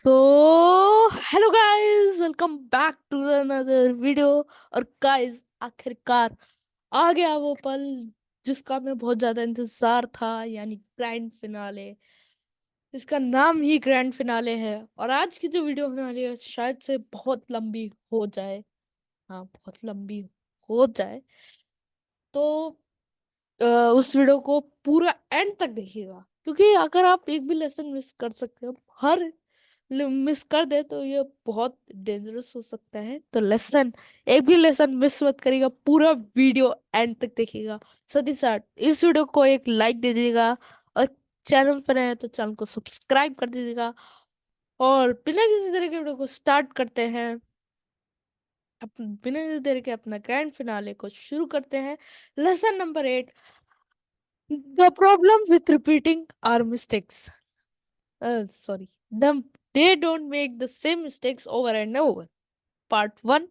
So hello guys, welcome back to another video. और guys, आखिरकार आ गया वो पल जिसका मैं बहुत ज्यादा इंतजार था, यानी ग्रैंड फिनाले। इसका नाम ही ग्रैंड फिनाले है। और आज की जो वीडियो होने वाली है शायद से बहुत लंबी हो जाए। हाँ, बहुत लंबी हो जाए। तो अ, उस वीडियो को पूरा एंड तक देखिएगा, क्योंकि अगर आप एक भी लेसन मिस कर सकते हो, हर मिस कर दे तो ये बहुत डेंजरस हो सकता है। तो लेसन, एक भी लेसन मिस मत करिएगा, पूरा वीडियो एंड तक देखिएगा। साथ ही साथ इस वीडियो को एक लाइक दे दीजिएगा, और चैनल पर है तो चैनल को सब्सक्राइब कर दीजिएगा। और बिना किसी तरह के वीडियो को स्टार्ट करते हैं, बिना किसी तरह के अपना ग्रैंड फिनाले को शुरू करते हैं। Lesson number 8, the problem with repeating our mistakes. Sorry, they don't make the same mistakes over and over. Part 1,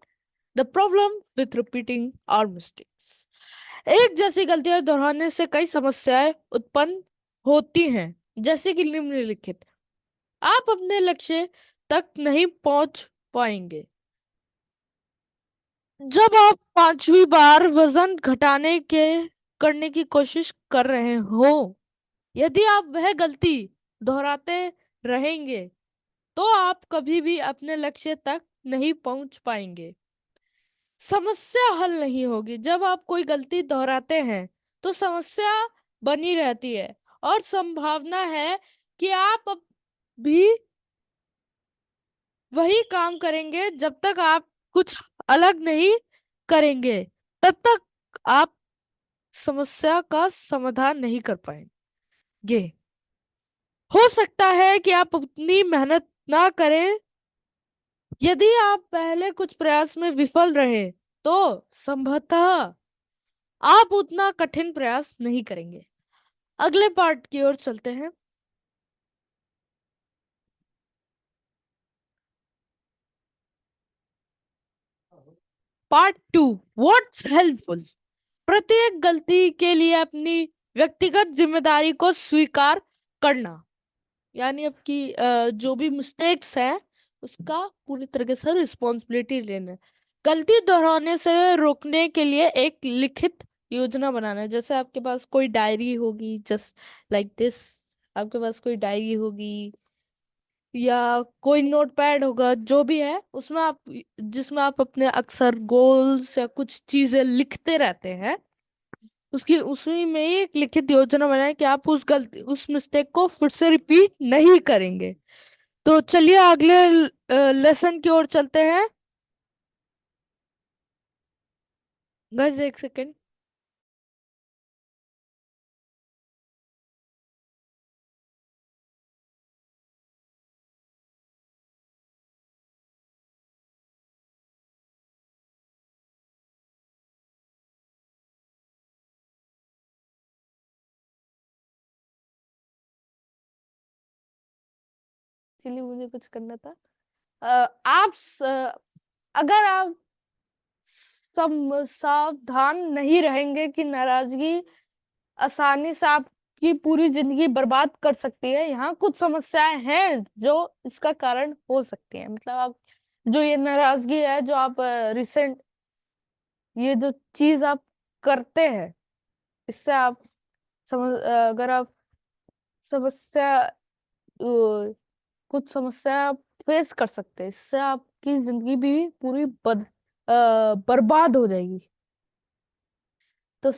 the problem with repeating our mistakes. एक जैसी गलतियां दोहराने से कई समस्याएं उत्पन्न होती हैं, जैसे कि निम्नलिखित। आप अपने लक्ष्य तक नहीं पहुंच पाएंगे। जब आप पांचवी बार वजन घटाने के करने की कोशिश कर रहे हो, यदि आप वह गलती दोहराते रहेंगे तो आप कभी भी अपने लक्ष्य तक नहीं पहुंच पाएंगे। समस्या हल नहीं होगी। जब आप कोई गलती दोहराते हैं तो समस्या बनी रहती है, और संभावना है कि आप भी वही काम करेंगे। जब तक आप कुछ अलग नहीं करेंगे, तब तक आप समस्या का समाधान नहीं कर पाएंगे। हो सकता है कि आप उतनी मेहनत ना करें। यदि आप पहले कुछ प्रयास में विफल रहे तो संभवतः आप उतना कठिन प्रयास नहीं करेंगे। अगले पार्ट की ओर चलते हैं। Part 2, what's helpful. प्रत्येक गलती के लिए अपनी व्यक्तिगत जिम्मेदारी को स्वीकार करना, यानी आपकी जो भी मिस्टेक्स है उसका पूरी तरीके से रिस्पॉन्सिबिलिटी लेना। गलती दोहराने से रोकने के लिए एक लिखित योजना बनाना है। जैसे आपके पास कोई डायरी होगी, जस्ट लाइक दिस। आपके पास कोई डायरी होगी या कोई नोटपैड होगा, जो भी है उसमें आप, जिसमें आप अपने अक्सर गोल्स या कुछ चीजें लिखते रहते हैं, उसकी उसी में ही एक लिखित योजना बनाएं कि आप उस मिस्टेक को फिर से रिपीट नहीं करेंगे। तो चलिए अगले लेसन की ओर चलते हैं। गाइस, एक सेकेंड। चलिए, मुझे कुछ करना था। अगर आप सावधान नहीं रहेंगे कि नाराजगी आसानी से आपकी पूरी जिंदगी बर्बाद कर सकती है। यहाँ कुछ समस्याएं हैं जो इसका कारण हो सकती हैं। मतलब आप, जो ये नाराजगी है, जो आप रिसेंट, ये जो चीज आप करते हैं, इससे आप अगर आप समस्या कुछ समस्या आप फेस कर सकते हैं, इससे आपकी जिंदगी भी पूरी बर्बाद हो जाएगी। तो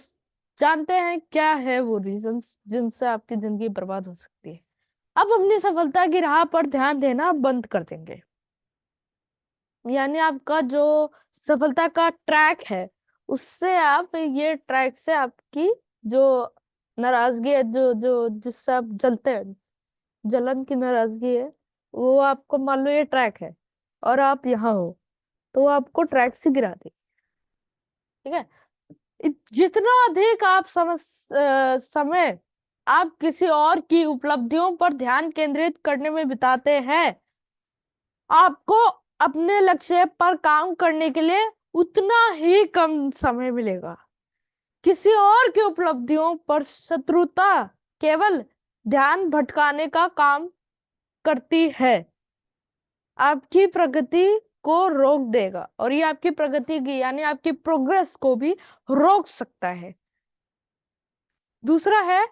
जानते हैं क्या है वो रीजंस जिनसे आपकी जिंदगी बर्बाद हो सकती है। आप अपनी सफलता की राह पर ध्यान देना बंद कर देंगे। यानी आपका जो सफलता का ट्रैक है, उससे आप, ये ट्रैक से आपकी जो नाराजगी है, जो जो जिससे आप जलते हैं, जलन की नाराजगी है, वो आपको, मान लो ये ट्रैक है और आप यहाँ हो, तो वो आपको ट्रैक से गिरा दे। ठीक है। जितना अधिक आप समय आप किसी और की उपलब्धियों पर ध्यान केंद्रित करने में बिताते हैं, आपको अपने लक्ष्य पर काम करने के लिए उतना ही कम समय मिलेगा। किसी और की उपलब्धियों पर शत्रुता केवल ध्यान भटकाने का काम करती है। आपकी प्रगति को रोक देगा, और ये आपकी प्रगति की यानी आपकी प्रोग्रेस को भी रोक सकता है। दूसरा है,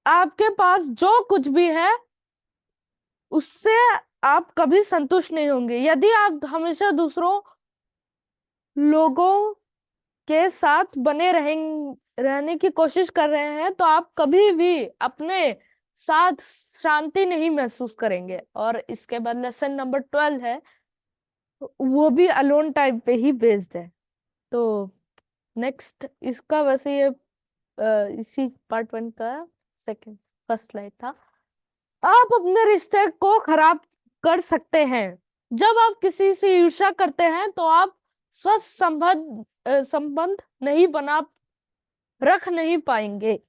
आपके पास जो कुछ भी है उससे आप कभी संतुष्ट नहीं होंगे। यदि आप हमेशा दूसरों लोगों के साथ बने रहने की कोशिश कर रहे हैं तो आप कभी भी अपने साथ शांति नहीं महसूस करेंगे। और इसके बाद लेसन नंबर 12 है, वो भी अलोन टाइम पे ही बेस्ड है। तो नेक्स्ट इसका वैसे ये इसी पार्ट 1 का सेकंड फर्स्ट स्लाइड था। आप अपने रिश्ते को खराब कर सकते हैं। जब आप किसी से ईर्ष्या करते हैं तो आप स्वस्थ संबंध नहीं बना रख नहीं पाएंगे।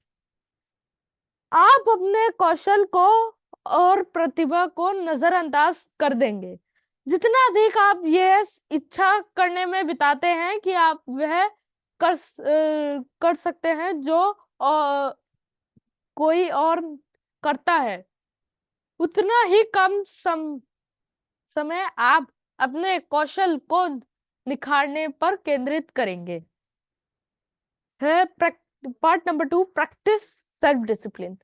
आप अपने कौशल को और प्रतिभा को नजरअंदाज कर देंगे। जितना अधिक आप यह इच्छा करने में बिताते हैं कि आप वह कर सकते हैं जो कोई और करता है, उतना ही कम समय आप अपने कौशल को निखारने पर केंद्रित करेंगे। है part number 2, practice self discipline.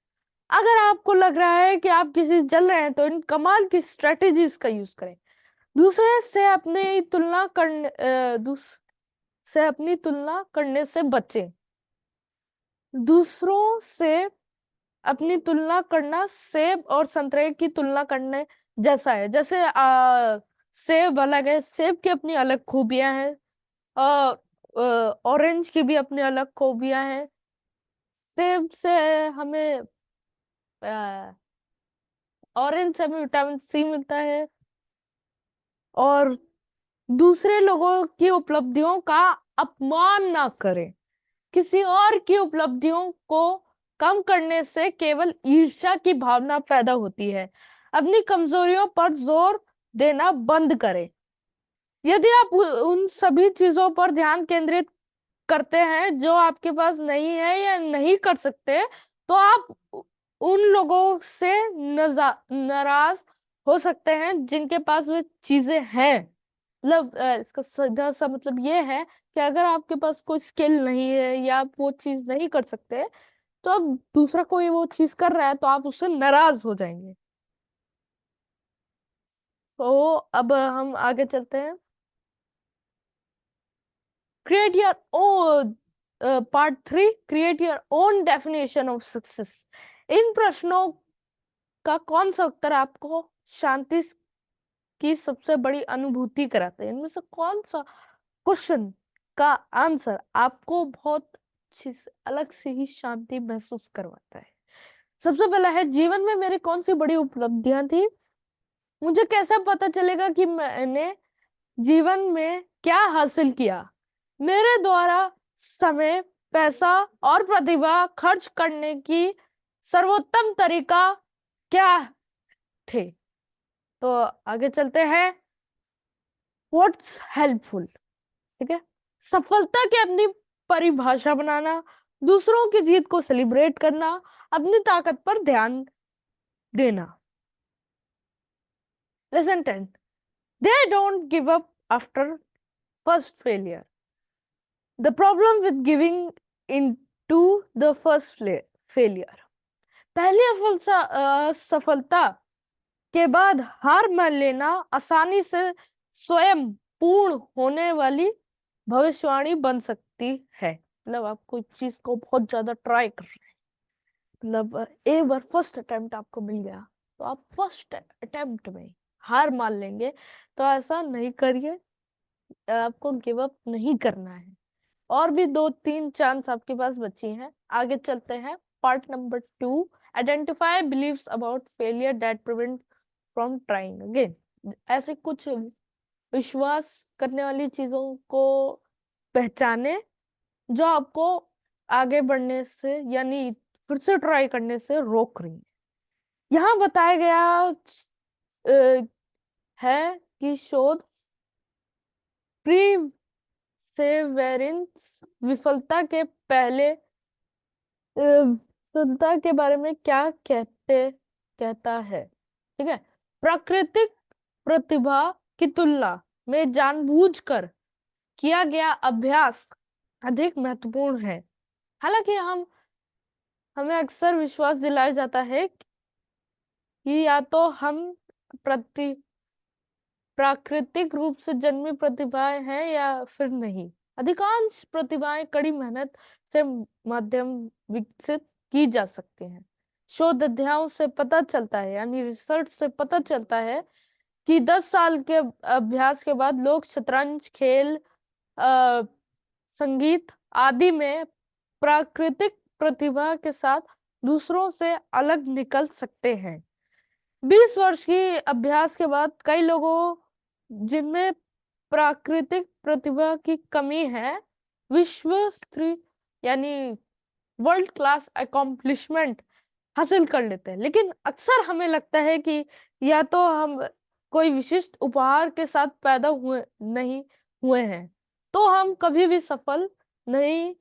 अगर आपको लग रहा है कि आप किसी जल रहे हैं तो इन कमाल की स्ट्रेटेजीज का यूज करें। दूसरे से अपनी तुलना करने से अपनी तुलना करने से बचें। दूसरों से अपनी तुलना करना सेब और संतरे की तुलना करने जैसा है। जैसे सेब अलग है, सेब की अपनी अलग खूबियां हैं, ऑरेंज की भी अपनी अलग खूबियां हैं। सेब से हमें ऑरेंज से हमें विटामिन सी मिलता है। और दूसरे लोगों की उपलब्धियों का अपमान ना करें। किसी और की उपलब्धियों को कम करने से केवल ईर्ष्या की भावना पैदा होती है। अपनी कमजोरियों पर जोर देना बंद करें। यदि आप उन सभी चीजों पर ध्यान केंद्रित करते हैं जो आपके पास नहीं है या नहीं कर सकते, तो आप उन लोगों से नाराज हो सकते हैं जिनके पास वे चीजें हैं। मतलब इसका सीधा सा मतलब ये है कि अगर आपके पास कोई स्किल नहीं है या आप वो चीज नहीं कर सकते, तो अब दूसरा कोई वो चीज कर रहा है तो आप उससे नाराज हो जाएंगे। तो अब हम आगे चलते हैं। Create your own part 3, create your own definition of success. इन प्रश्नों का कौन सा उत्तर आपको शांति की सबसे बड़ी अनुभूति कराता है? इनमें से कौन सा क्वेश्चन का आंसर आपको बहुत अच्छी अलग से ही शांति महसूस करवाता है? सबसे पहला है, जीवन में मेरी कौन सी बड़ी उपलब्धियां थी? मुझे कैसे पता चलेगा कि मैंने जीवन में क्या हासिल किया? मेरे द्वारा समय, पैसा और प्रतिभा खर्च करने की सर्वोत्तम तरीका क्या थे? तो आगे चलते हैं। What's helpful? ठीक है। सफलता की अपनी परिभाषा बनाना, दूसरों की जीत को सेलिब्रेट करना, अपनी ताकत पर ध्यान देना। Lesson 10, they don't give up after first failure. The problem with giving in to the first failure. पहली सफलता के बाद हार मान लेना आसानी से स्वयं पूर्ण होने वाली भविष्यवाणी बन सकती है। मतलब आप कोई चीज को बहुत ज्यादा ट्राई कर रहे हैं, मतलब एक बार फर्स्ट अटेम्प्ट आपको मिल गया तो आप फर्स्ट अटेम्प्ट में हार मान लेंगे, तो ऐसा नहीं करिए। आपको गिव अप नहीं करना है। और भी 2-3 चांस आपके पास बची हैं। आगे चलते हैं। Part number 2, identify beliefs about failure that prevent from trying again. ऐसे कुछ विश्वास करने वाली चीजों को पहचाने जो आपको आगे बढ़ने से यानी फिर से ट्राई करने से रोक रही है। यहाँ बताया गया है कि शोध प्रीसेवेरेंस विफलता के पहले विफलता के बारे में क्या कहता है? ठीक है। प्राकृतिक प्रतिभा की तुलना में जानबूझकर किया गया अभ्यास अधिक महत्वपूर्ण है। हालांकि हमें अक्सर विश्वास दिलाया जाता है कि या तो हम प्रति प्राकृतिक रूप से जन्मी प्रतिभाएं हैं या फिर नहीं। अधिकांश प्रतिभाएं कड़ी मेहनत से माध्यम विकसित की जा सकती हैं। शोध अध्ययनों से पता चलता है, यानी रिसर्च से पता चलता है कि 10 साल के अभ्यास के बाद लोग शतरंज, खेल, अ, संगीत आदि में प्राकृतिक प्रतिभा के साथ दूसरों से अलग निकल सकते हैं। 20 वर्ष की अभ्यास के बाद कई लोगों जिनमें प्राकृतिक प्रतिभा की कमी है, विश्व स्तरीय यानी वर्ल्ड क्लास अकॉम्प्लिशमेंट हासिल कर लेते हैं। लेकिन अक्सर हमें लगता है कि या तो हम कोई विशिष्ट उपहार के साथ पैदा नहीं हुए हैं, तो हम कभी भी सफल नहीं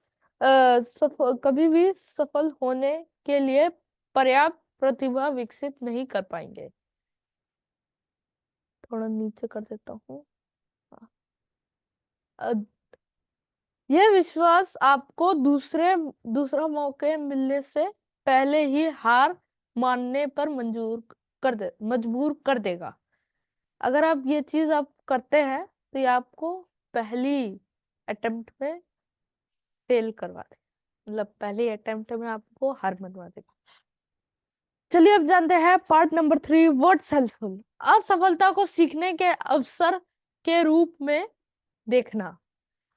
कभी भी सफल होने के लिए पर्याप्त प्रतिभा विकसित नहीं कर पाएंगे। थोड़ा नीचे कर देता हूँ। अ, यह विश्वास आपको दूसरा मौके मिलने से पहले ही हार मानने पर मजबूर कर देगा। अगर आप ये चीज आप करते हैं तो ये आपको पहली अटेम्प्ट में फेल करवा दे, मतलब पहली अटेम्प्ट में आपको हार मनवा देगा। चलिए अब जानते हैं पार्ट नंबर 3, व्हाट्स हेल्पफुल। असफलता को सीखने के अवसर के रूप में देखना।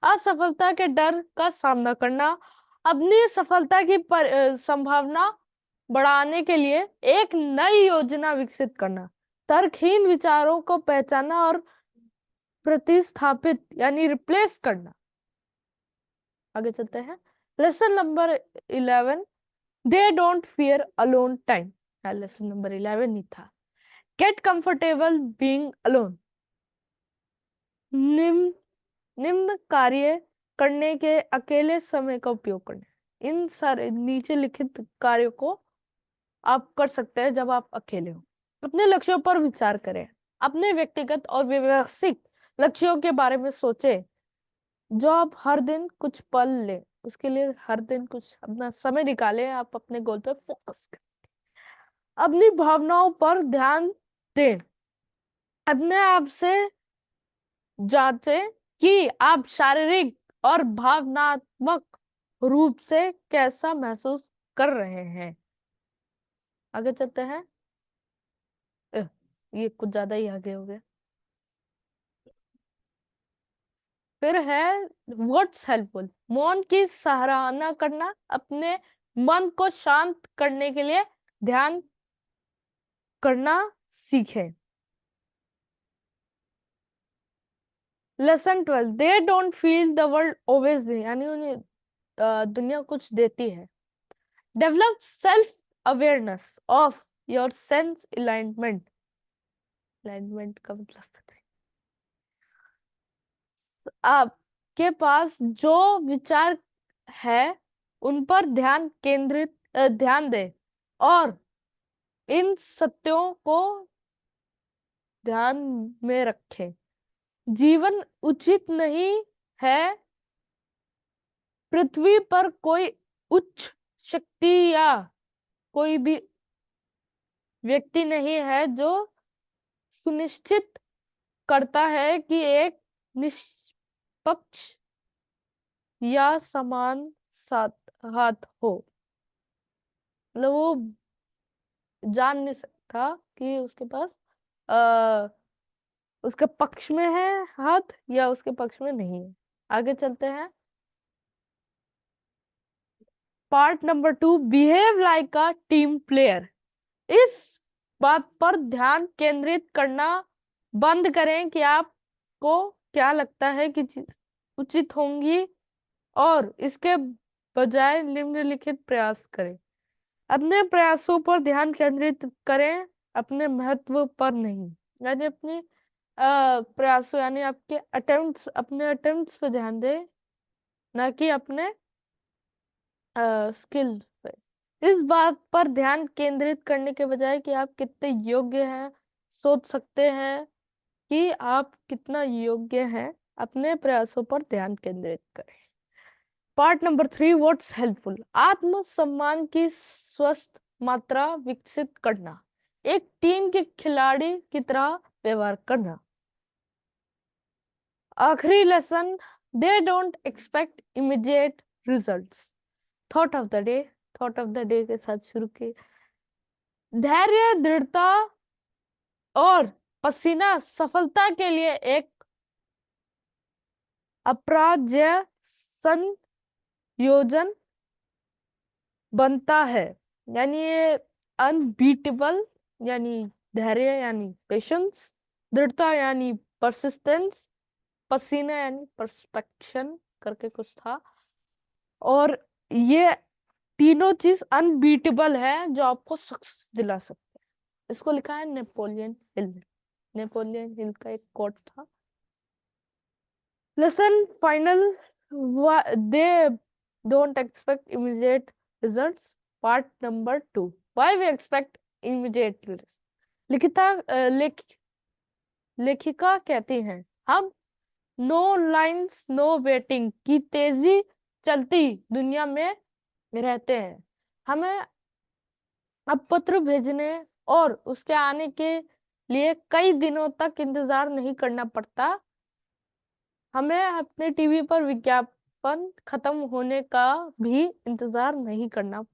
असफलता के डर का सामना करना। अपनी सफलता की संभावना बढ़ाने के लिए एक नई योजना विकसित करना। तर्कहीन विचारों को पहचानना और प्रतिस्थापित यानी रिप्लेस करना। आगे चलते हैं। Lesson number 11, they don't fear alone time. Lesson number 11 ही था। Get comfortable being alone. निम्न निम्न कार्य करने के अकेले समय का उपयोग करना। इन सारे नीचे लिखित कार्यों को आप कर सकते हैं जब आप अकेले हो। अपने लक्ष्यों पर विचार करें। अपने व्यक्तिगत और व्यावसायिक लक्ष्यों के बारे में सोचें जो आप हर दिन कुछ पल ले। उसके लिए हर दिन कुछ अपना समय निकालें, आप अपने गोल पे फोकस करें। अपनी भावनाओं पर ध्यान दें। अपने आप से जांचें कि आप शारीरिक और भावनात्मक रूप से कैसा महसूस कर रहे हैं। आगे चलते हैं। ये कुछ ज्यादा ही आगे हो गया। फिर है व्हाट्स हेल्पफुल। मौन की सराहना करना। अपने मन को शांत करने के लिए ध्यान करना सीखें। Lesson 12, they don't feel the world always they, यानी उन्हें दुनिया कुछ देती है। Develop self awareness of your sense alignment. Alignment का मतलब पता है। आपके पास जो विचार है उन पर ध्यान दें और इन सत्यों को ध्यान में रखें। जीवन उचित नहीं है। पृथ्वी पर कोई उच्च शक्ति या कोई भी व्यक्ति नहीं है जो सुनिश्चित करता है कि एक निष्पक्ष या समान साथ हाथ हो। मतलब वो जान नहीं सकता कि उसके पास आ, उसके पक्ष में है हाथ या उसके पक्ष में नहीं है। आगे चलते हैं। Part number 2, behave like a team player. इस बात पर ध्यान केंद्रित करना बंद करें कि आपको क्या लगता है कि चीज उचित होंगी और इसके बजाय निम्नलिखित प्रयास करें। अपने प्रयासों पर ध्यान केंद्रित करें, अपने महत्व पर नहीं। यानी अपनी प्रयासों यानी आपके अटेम्प्ट्स, अपने अटेम्प्ट्स पे ध्यान दें, ना कि अपने स्किल पे। इस बात पर ध्यान केंद्रित करने के बजाय कि आप कितने योग्य हैं, सोच सकते हैं कि आप कितना योग्य हैं, अपने प्रयासों पर ध्यान केंद्रित करें। पार्ट नंबर 3, व्हाट्स हेल्पफुल, आत्मसम्मान की स्वस्थ मात्रा विकसित करना, एक टीम के खिलाड़ी की तरह व्यवहार करना। आखिरी lesson, they don't expect immediate results. Thought of the day, thought of the day के साथ शुरू किए। धैर्य, दृढ़ता और पसीना सफलता के लिए एक अपराज्य संयोजन बनता है। यानी ये अनबीटेबल, यानी धैर्य यानी पेशेंस, दृढ़ता यानी परसिस्टेंस, पसीना यानी परस्पेक्शन करके कुछ था, और ये तीनों चीज अनबीटेबल है जो आपको सक्सेस दिला सकते हैं। इसको लिखा है नेपोलियन हिल ने। नेपोलियन हिल का एक कोट था। Lesson final, they don't expect immediate results. Part number 2, why we expect immediate results. लिखिता लेखिका कहती हैं, हम नो लाइन्स नो वेटिंग की तेजी चलती दुनिया में रहते हैं। हमें अब पत्र भेजने और उसके आने के लिए कई दिनों तक इंतजार नहीं करना पड़ता। हमें अपने टीवी पर विज्ञापन खत्म होने का भी इंतजार नहीं करना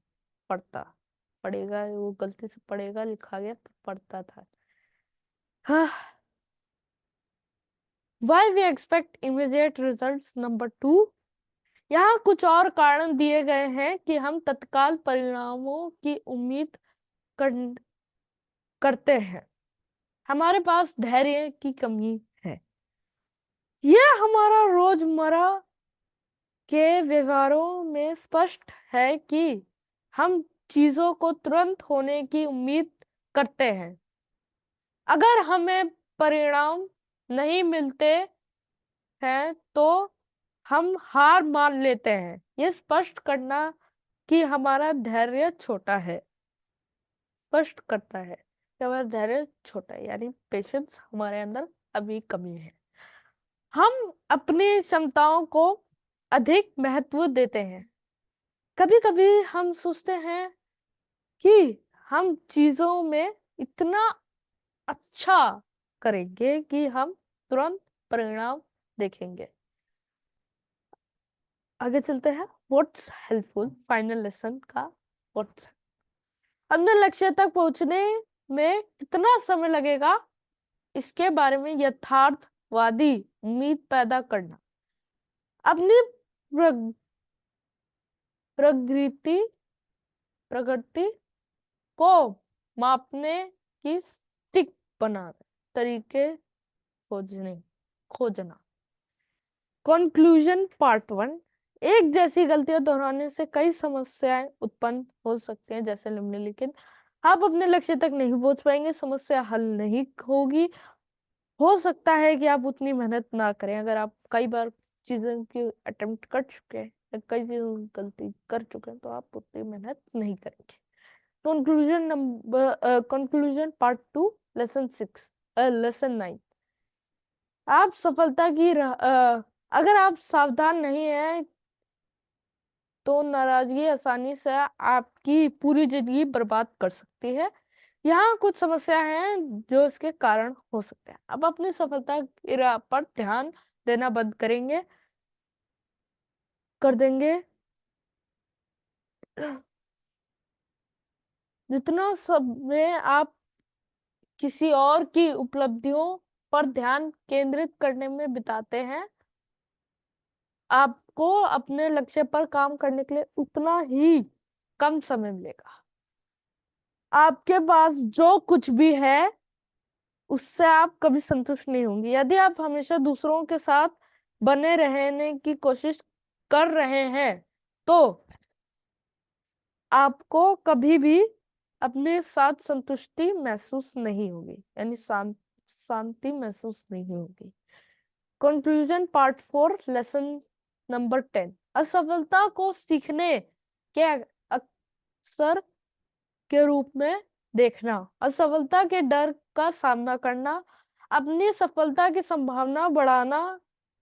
पड़ता। पड़ेगा, वो गलती से पड़ेगा लिखा गया, पड़ता था। हाँ। Why we expect immediate results number 2, यहाँ कुछ और कारण दिए गए हैं कि हम तत्काल परिणामों की उम्मीद कर, करते हैं। हमारे पास धैर्य की कमी है। यह हमारा रोजमर्रा के व्यवहारों में स्पष्ट है कि हम चीजों को तुरंत होने की उम्मीद करते हैं। अगर हमें परिणाम नहीं मिलते हैं तो हम हार मान लेते हैं। यह स्पष्ट करना कि हमारा धैर्य छोटा है, स्पष्ट करता है कि हमारा धैर्य छोटा है, यानी पेशेंस हमारे अंदर अभी कमी है। हम अपनी क्षमताओं को अधिक महत्व देते हैं। कभी कभी हम सोचते हैं कि हम चीजों में इतना अच्छा करेंगे कि हम तुरंत परिणाम देखेंगे। आगे चलते हैं। व्हाट्स हेल्पफुल, फाइनल लेसन का व्हाट्स। अपने लक्ष्य तक पहुंचने में कितना समय लगेगा, इसके बारे में यथार्थवादी उम्मीद पैदा करना। अपनी प्रग- प्रगति प्रगति को मापने की स्टिक बनाना, तरीके खोजना। कंक्लूजन पार्ट 1, एक जैसी गलतियां दोहराने से कई समस्याएं उत्पन्न हो सकती हैं जैसे निम्नलिखित। आप अपने लक्ष्य तक नहीं पहुंच पाएंगे, समस्या हल नहीं होगी। हो सकता है कि आप उतनी मेहनत ना करें। अगर आप कई बार चीजों की अटेम्प्ट कर चुके हैं या कई चीजों की गलती कर चुके हैं तो आप उतनी मेहनत नहीं करेंगे। कंक्लूजन पार्ट 2, लेसन 9, आप सफलता की अगर आप सावधान नहीं है तो नाराजगी आसानी से आपकी पूरी जिंदगी बर्बाद कर सकती है। यहाँ कुछ समस्या हैं जो इसके कारण हो सकते हैं। अब अपनी सफलता पर ध्यान देना बंद कर देंगे। जितना समय आप किसी और की उपलब्धियों पर ध्यान केंद्रित करने में बिताते हैं, आपको अपने लक्ष्य पर काम करने के लिए उतना ही कम समय मिलेगा। आपके पास जो कुछ भी है उससे आप कभी संतुष्ट नहीं होंगे। यदि आप हमेशा दूसरों के साथ बने रहने की कोशिश कर रहे हैं तो आपको कभी भी अपने साथ संतुष्टि महसूस नहीं होगी, यानी शांति महसूस नहीं होगी। कंक्लूजन पार्ट 4, लेसन नंबर 10, असफलता को सीखने के अवसर के रूप में देखना, असफलता के डर का सामना करना, अपनी सफलता की संभावना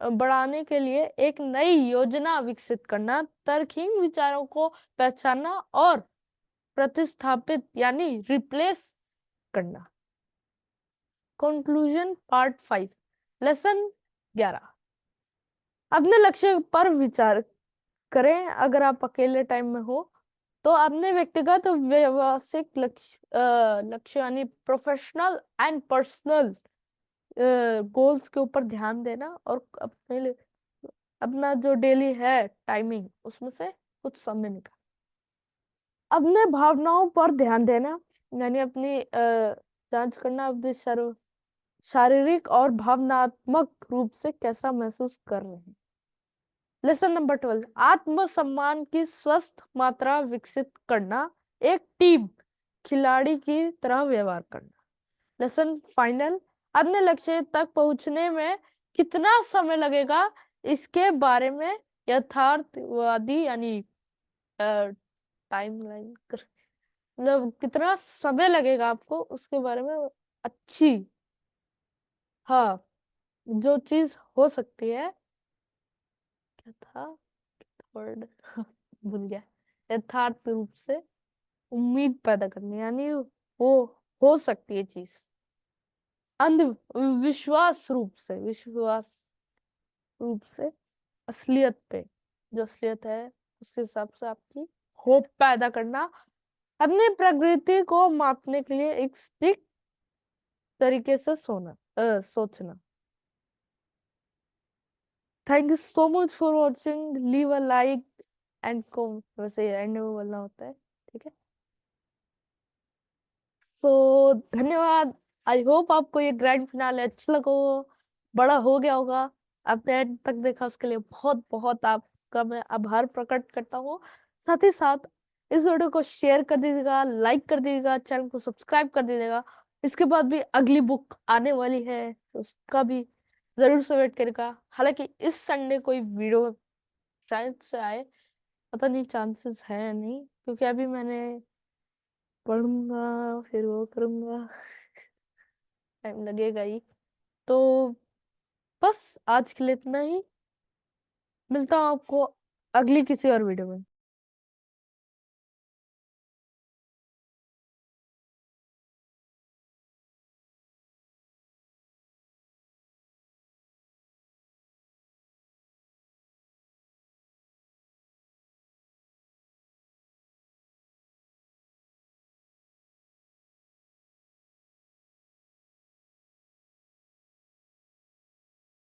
बढ़ाने के लिए एक नई योजना विकसित करना, तर्कहीन विचारों को पहचानना और प्रतिस्थापित यानी रिप्लेस करना। Conclusion part 5, lesson 11। अपने लक्ष्य पर विचार करें। अगर आप अकेले टाइम में हो तो अपने व्यक्तिगत व्यावसायिक लक्ष्य यानी प्रोफेशनल एंड पर्सनल गोल्स के ऊपर ध्यान देना और अपना जो डेली है टाइमिंग उसमें से कुछ समय निकाल अपने भावनाओं पर ध्यान देना, यानी अपनी जांच करना अपने शारीरिक और भावनात्मक रूप से कैसा महसूस कर रहे हैं। लेसन नंबर 12, आत्मसम्मान की स्वस्थ मात्रा विकसित करना, एक टीम खिलाड़ी की तरह व्यवहार करना। लेसन फाइनल, अपने लक्ष्य तक पहुंचने में कितना समय लगेगा इसके बारे में यथार्थवादी यानी टाइमलाइन मतलब कितना समय लगेगा आपको उसके बारे में अच्छी, हाँ, जो चीज हो सकती है, क्या था वर्ड भूल गया, यथार्थ रूप से उम्मीद पैदा करनी, यानी वो हो सकती है चीज। विश्वास रूप से असलियत पे, जो असलियत है उसके हिसाब से आपकी होप पैदा करना, अपनी प्रकृति को मापने के लिए एक स्ट्रिक्ट तरीके से सोचना। Thank you so much for watching, leave a like and comment, वैसे एंड में बोलना होता है, ठीक है। सो धन्यवाद। आई होप आपको ये ग्रैंड फिनाले अच्छा लगा हो, बड़ा हो गया होगा। आपने एंड तक देखा उसके लिए बहुत बहुत आपका मैं आभार प्रकट करता हूँ। साथ ही साथ इस वीडियो को शेयर कर दीजिएगा, लाइक कर दीजिएगा, चैनल को सब्सक्राइब कर दीजिएगा। इसके बाद भी अगली बुक आने वाली है तो उसका भी जरूर से वेट करेगा। हालांकि इस संडे कोई वीडियो शायद से आए, पता नहीं, चांसेस है नहीं, क्योंकि अभी मैंने पढ़ूंगा फिर वो करूंगा, टाइम लगेगा ही। तो बस आज के लिए इतना ही, मिलता हूँ आपको अगली किसी और वीडियो में।